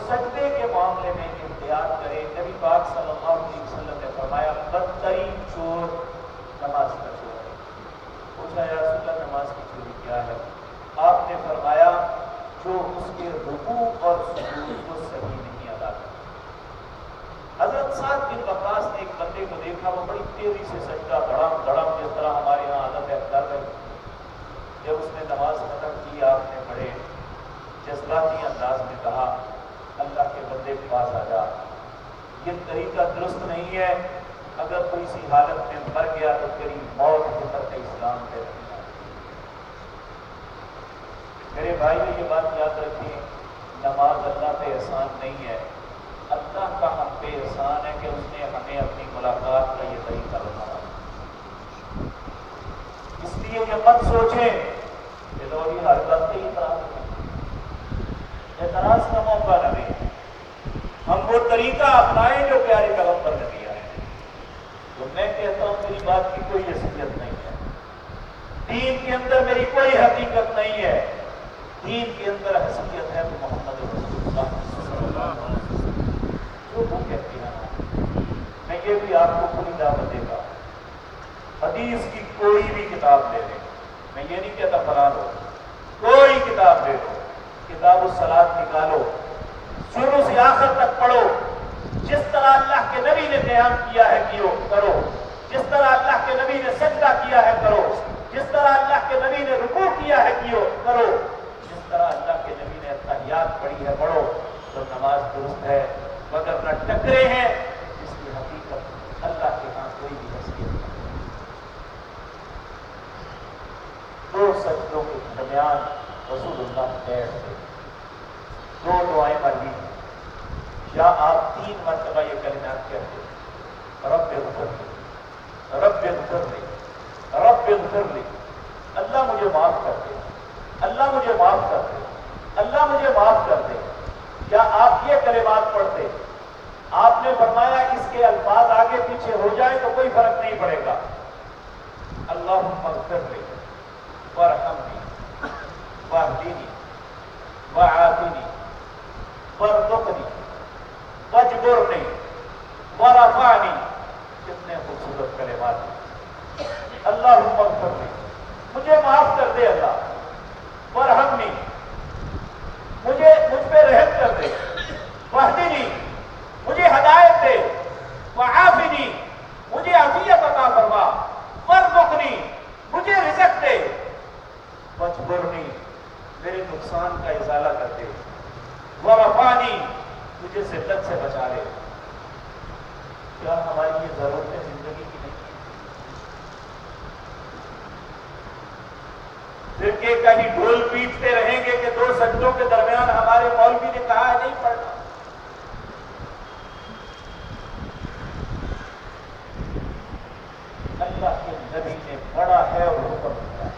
سجدے کے معاملے میں احتیاط کرے. نبی پاک صلی اللہ علیہ وسلم نے فرمایا بدترین چور نماز کا چور ہے. پوچھا یا رسول اللہ نماز کی چوری کیا ہے؟ آپ نے فرمایا جو اس کے رکوع اور سجود کو صحیح نہیں ادا کرتا. حضرت سعد بن وقاص نے ایک بندے کو دیکھا وہ بڑی تیزی سے سجدہ دڑم دڑم جس طرح ہمارے یہاں عادت ہے کر رہے. جب اس نے نماز ختم کی آپ نے بڑے جذباتی انداز میں کہا اللہ کے بندے کے پاس آ جا, یہ طریقہ درست نہیں ہے. اگر کوئی سی حالت میں مر گیا تو تیری موت فطرت اسلام پہ نہیں آئی. میرے بھائی نے یہ بات یاد رکھی, نماز اللہ پہ احسان نہیں ہے, اللہ کا ہم پہ احسان ہے کہ اس نے ہمیں اپنی ملاقات کا یہ طریقہ بتایا. اس لیے یہ مت سوچیں کہ لوگ ہر بات ہی اعتراض کا موقع نہ دیں. ہم وہ طریقہ اپنائیں جو پیارے پیغمبر نے دیا ہے. تو میں کہتا ہوں میری بات کی کوئی حیثیت نہیں ہے, دین کے اندر میری کوئی حقیقت نہیں ہے. دین کے اندر حیثیت ہے تو محمد رسول اللہ صلی اللہ علیہ وسلم جو وہ کہتے ہیں. میں یہ بھی آپ کو پوری دعوت دے گا, حدیث کی کوئی بھی کتاب لے لیں. میں یہ نہیں کہتا فلاں لو, کوئی کتاب لے لو, کتاب الصلاۃ نکالو, شروع سے آخر تک پڑھو. جس طرح اللہ کے نبی نے قیام کیا ہے کیو کرو, جس طرح اللہ کے نبی نے سجدہ کیا ہے کرو, جس طرح اللہ کے نبی نے رکوع کیا ہے کیو کرو, جس طرح اللہ کے نبی نے اتحیات پڑھی ہے پڑھو. تو نماز درست ہے. مگر نہ ٹکرے ہیں جس کی حقیقت اللہ کے ہاں کوئی بھی حیثیت نہیں. دو سجدوں کے درمیان رسول اللہ بیٹھ گئے, دو دعائیں مانگی. یا آپ 3 مرتبہ یہ کلمات کہتے رب اغفر لی, رب اغفر لی, رب اغفر لی, اللہ مجھے معاف کر دے, اللہ مجھے معاف کر دے, اللہ مجھے معاف کر دے. کیا آپ یہ کلمات پڑھتے؟ آپ نے فرمایا اس کے الفاظ آگے پیچھے ہو جائے تو کوئی فرق نہیں پڑے گا. اللہم اغفر لی وارحمنی واہدنی وعافنی وارزقنی واجبرنی ورفعنی. کتنے خوبصورت کلمات ہیں. اللہم اغفر لی, مجھے معاف کر دے اللہ. وارحمنی, مجھ پہ رحم کر دے. واہدنی, مجھے ہدایت دے. وعافنی, مجھے عافیت عطا فرما. وارزقنی, مجھے رزق دے. واجبرنی, میرے نقصان کا ازالہ کر دے. ورفعنی, مجھے ذلت سے بچا لے. کیا ہماری یہ ضرورت ہے زندگی کی نہیں؟ پھر کہ کہیں ڈھول پیٹتے رہیں گے کہ 2 سجدوں کے درمیان ہمارے مولوی نے کہا ہے نہیں پڑھنا. اللہ کے نبی نے پڑھا ہے اور حکم دیا ہے.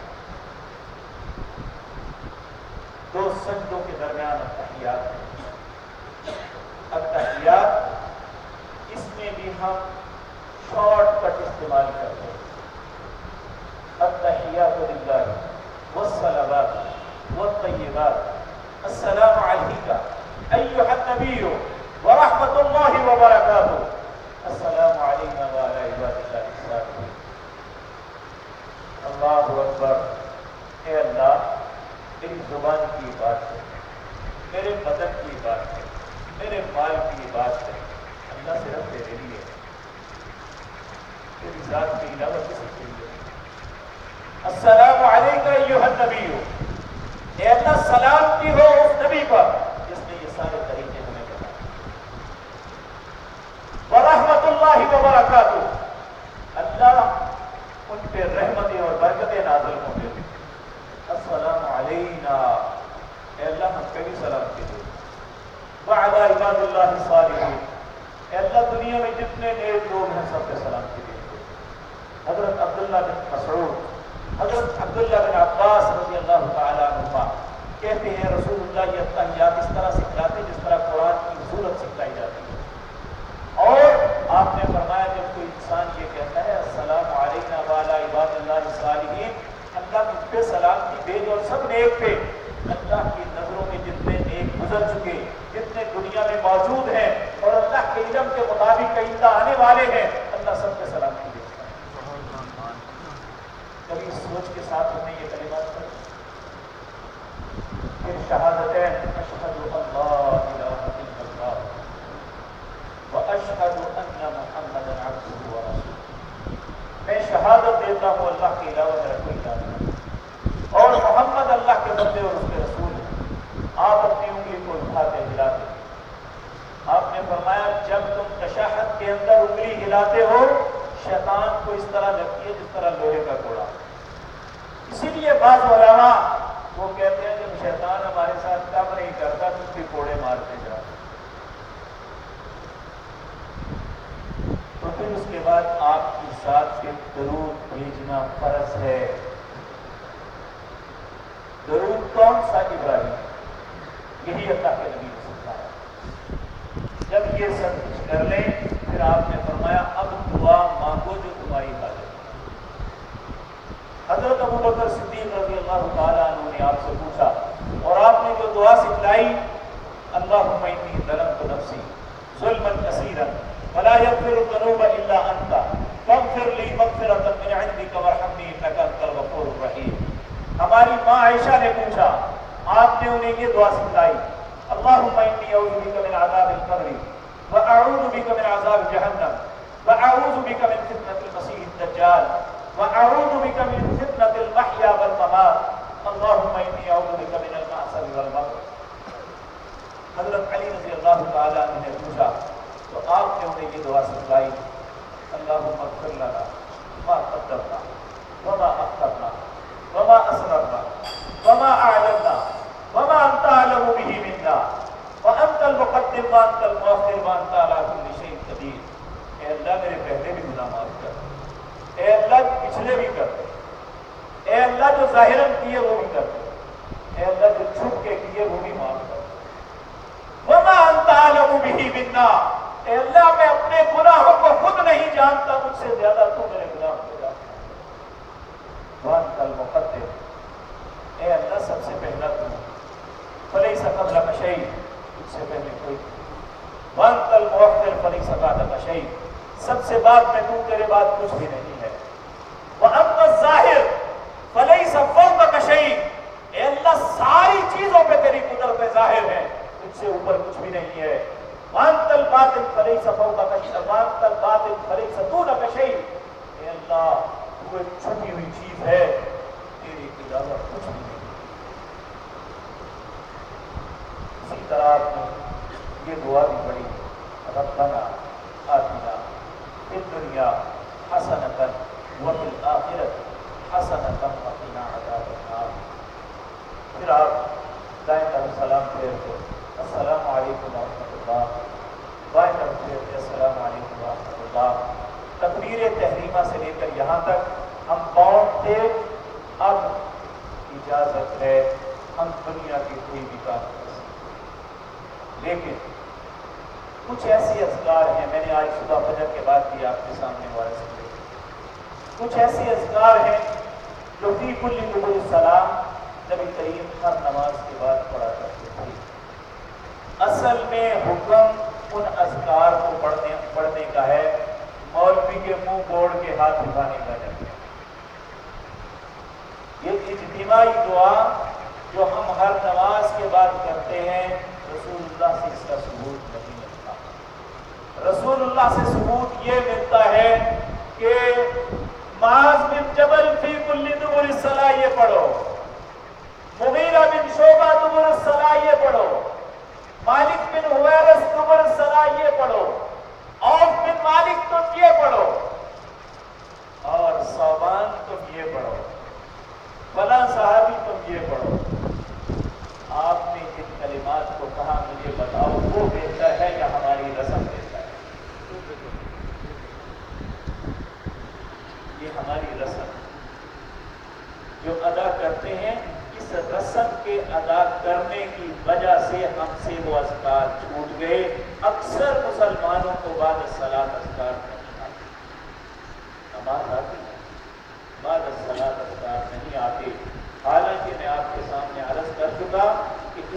2 سجدوں کے درمیان اتحیات ہے. اتحیات اس میں بھی ہم شارٹ کٹ استعمال کرتے ہیں. التحیات للہ والصلوات والطیبات السلام علیک ایھا النبی ورحمۃ اللہ وبرکاتہ. السلام علینا وعلی عباد اللہ الصالحین. اللہ اکبر. اے اللہ میری زبان کی بات ہے, میرے بدن کی بات ہے, میرے مال کی بات ہے. اللہ صرف تیرے لیے, تیری ذات کے علاوہ کسی کے لیے. السلام علیکم ایھا النبی, اے اللہ سلام کی ہو اس نبی پر جس نے یہ سارے طریقے ہمیں بتائے. ورحمۃ اللہ وبرکاتہ, اللہ ان پہ رحمتیں اور برکتیں نازل ہوں گے. السلام علینا, اے اللہ ہم پہ بھی سلام کیجیے. وعلی عباد اللہ الصالحین, اے اللہ دنیا میں جتنے نیک لوگ ہیں سب پہ سلام کیجیے. حضرت عبداللہ بن مسعود, حضرت عبداللہ بن عباس رضی اللہ تعالیٰ عنہما کہتے ہیں رسول اللہ یہ اتحیات اس طرح سکھلاتے جس طرح قرآن کی صورت سکھلائی جاتی ہے. اور آپ نے فرمایا جب کوئی انسان یہ کہتا ہے السلام علینا وعلی عباد اللہ الصالحین, اللہ مجھ پہ سلام کی بھیج اور سب نیک پہ. اللہ کی نظروں میں جتنے نیک گزر چکے، جتنے دنیا میں موجود ہیں اور اللہ کے علم کے مطابق آئندہ آنے والے ہیں، اللہ سب کے سلامتی دیتا ہے۔ کبھی اس سوچ کے ساتھ ہم نے یہ کلمات پڑھی، پھر شہادتین، اشہد ان لا الہ الا اللہ واشہد ان محمدا عبدہ ورسولہ، میں شہادت دیتا ہوں اللہ کے علاوہ میرا کوئی الہ نہیں اور محمد اللہ کے بندے اور اس کے رسول ہیں۔ آپ اپنی انگلی کو اٹھاتے ہلاتے، آپ نے فرمایا جب تم تشہد کے اندر انگلی ہلاتے ہو شیطان کو اس طرح لگتی ہے جس طرح لوہے کا گھوڑا۔ اسی لیے بعض علماء وہ کہتے ہیں جب شیطان ہمارے ساتھ کام نہیں کرتا تو اس کے کوڑے مارتے جا، تو پھر اس کے بعد آپ کی ذات پہ درود بھیجنا فرض ہے۔ درود کون سا؟ ابراہیم، یہی اللہ کے نبی نے سکھایا۔ جب یہ سب کچھ کر لیں پھر آپ نے فرمایا اب دعا مانگو جو تمہاری حاجت۔ حضرت ابوبکر صدیق رضی اللہ تعالیٰ عنہ نے آپ سے پوچھا اور آپ نے جو دعا سکھلائی، اللہم انی ظلمت نفسی ظلما کثیرا ولا یغفر الذنوب الا انت فاغفر لی مغفرۃ من عندک وارحمنی انک انت الغفور الرحیم۔ ہماری ماں عائشہ نے پوچھا، آپ نے انہیں یہ دعا سکھلائی، اللہم انی اعوذ بک من عذاب القبر واعوذ بک من عذاب جہنم واعوذ بک من فتنة المسیح الدجال واعوذ بک من فتنة المحیا والممات اللہم انی اعوذ بک من المعصر والمغرب۔ حضرت علی رضی اللہ تعالیٰ عنہ نے پوچھا تو آپ نے انہیں یہ دعا سکھلائی، اللہم اغفر لنا ما قدمنا وما اخرنا وما اسررنا وما اعلنا وما انت اعلم به منا وانت المقدم وانت المؤخر وانت على كل شيء قدیر۔ اے اللہ میرے پہلے بھی گناہ معاف کر، اے اللہ پچھلے بھی کر دے، اے اللہ جو ظاہراً کیے وہ بھی کر دے، اے اللہ جو چھپ کے کیے وہ بھی معاف کر دے۔ وما انت اعلم به منا، اے اللہ میں اپنے گناہوں کو خود نہیں جانتا، مجھ سے زیادہ تو میرے گناہ کو جانتا۔ وانت المقدم، اے اللہ سب سے پہلا تو، فلیس قبلک شیء، تجھ سے پہلے کوئی۔ وانت المؤخر فلیس بعدک شیء، سب سے بعد میں تو، تیرے بعد کچھ بھی نہیں ہے۔ وانت الظاہر فلیس فوقک شیء، اے اللہ ساری چیزوں پہ تیری قدرت ظاہر ہے، تجھ سے اوپر کچھ بھی نہیں ہے۔ وانت الباطن فلیس فوقک شیء وانت الباطن فلیس دونک شیء، اے اللہ وہ ایک چھپی ہوئی چیز ہے، تیرے علاوہ کچھ بھی نہیں۔ اسی طرح آپ نے یہ دعا بھی پڑھی، ربنا آتنا فی الدنیا حسنۃ وفی الآخرۃ حسنۃ وقنا عذاب النار۔ پھر آپ دائیں طرف سلام پھیر کے السلام علیکم ورحمۃ اللہ، بائیں طرف پھیر کے السلام علیکم ورحمۃ اللہ۔ تکبیر تحریمہ سے لے کر یہاں تک ہم پہنچ تھے، اب اجازت ہے ہم دنیا کی کوئی بھی کام کر سکتے، لیکن کچھ ایسی اذکار ہیں، میں نے آج صبح فجر کے بعد بھی آپ کے سامنے والے سے کچھ ایسی اذکار ہیں جو فی کل دبر السلام نبی کریم ہر نماز کے بعد پڑھا کرتے تھے۔ اصل میں حکم ان اذکار کو پڑھنے کا ہے، مولوی کے منہ موڑ کے ہاتھ اٹھانے کا نہیں۔ یہ اجتماعی دعا جو ہم ہر نماز کے بعد کرتے ہیں، رسول اللہ سے اس کا ثبوت نہیں ملتا۔ رسول اللہ سے ثبوت یہ ملتا ہے کہ معاذ بن جبل فی کل دبر الصلاۃ یہ پڑھو، مغیرہ بن شعبہ دبر الصلاۃ یہ پڑھو، مالک بن حویرث دبر الصلاۃ یہ پڑھو، عوف بن مالک تم یہ پڑھو، اور صوبان تم یہ پڑھو، فلاں صحابی تم یہ پڑھو۔ آپ نے جن کلمات کو کہا مجھے بتاؤ وہ بہتر ہے یا ہماری رسم بہتر ہے؟ یہ ہماری رسم جو ادا کرتے ہیں، اس رسم کے ادا کرنے کی وجہ سے ہم سے وہ اذکار چھوٹ گئے۔ اکثر مسلمانوں کو بعد الصلاۃ اذکار نہیں آتے، نماز آتی ہے بعد الصلاۃ اذکار نہیں آتے۔ حالانکہ میں آپ کے سامنے عرض کر چکا کہ